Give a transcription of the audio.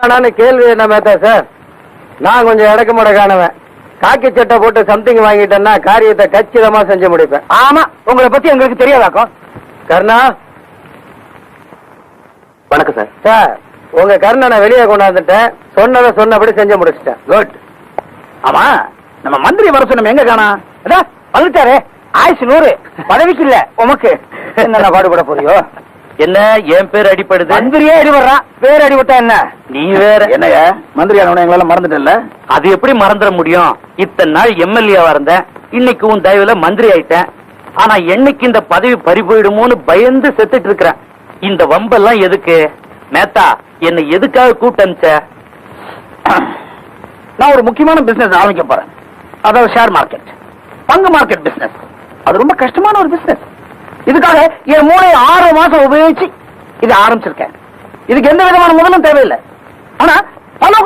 ஆனான்னு கேள்வி என்ன மேத்தா சார்? நான் கொஞ்சம் இடக்கு முடக்கானவன். காக்கி சட்டை போட்டு சம்திங் வாங்கிட்டேன்னா காரியத்தை கச்சிதமா செஞ்சு முடிப்பேன். ஆமா, உங்களை பத்தி எங்களுக்கு தெரியாதாக்கும். கர்ணா, வணக்கம் சார். சார் உங்க கர்ணனை வெளியே கொண்டாந்துட்டேன். சொன்னதை சொன்னபடி செஞ்சு முடிச்சிட்டேன். குட். ஆமா, நம்ம மந்திரி வர சொன்ன எங்க காணா? வந்துட்டாரு. ஆயுசு 100, பதவிக்கு இல்ல உமக்கு. என்ன பாடுபட போறியோ? என்ன என் பேர் அடிப்படுது? மந்திரியே அடிபடுறான், பேர் அடிபட்டா என்ன? நீ வேற. என்னைய மந்திரியானவன எங்களால மறந்துட்டல. அது எப்படி மறந்துட முடியும்? இத்தனை நாள் எம்எல்ஏவா இருந்தேன், இன்னைக்கு உன் தயவுல மந்திரி ஆயிட்டேன். ஆனா என்னைக்கு இந்த பதவி பறி போயிடுமோன்னு பயந்து செத்துட்டு இருக்கிறேன். இந்த வம்பெல்லாம் எதுக்கு? மேத்தா, என்னை எதுக்காக கூட்ட அனுப்பிச்ச? நான் ஒரு முக்கியமான பிசினஸ் ஆரம்பிக்க போறேன். அதாவது ஷேர் மார்க்கெட், பங்கு மார்க்கெட் பிசினஸ். அது ரொம்ப கஷ்டமான ஒரு பிசினஸ். இதுக்காக என் மூளையை 6 மாசம் உபயோகிச்சு இதை ஆரம்பிச்சிருக்கேன். இதுக்கு எந்த விதமான முதலும் தேவையில்லை. ஆனா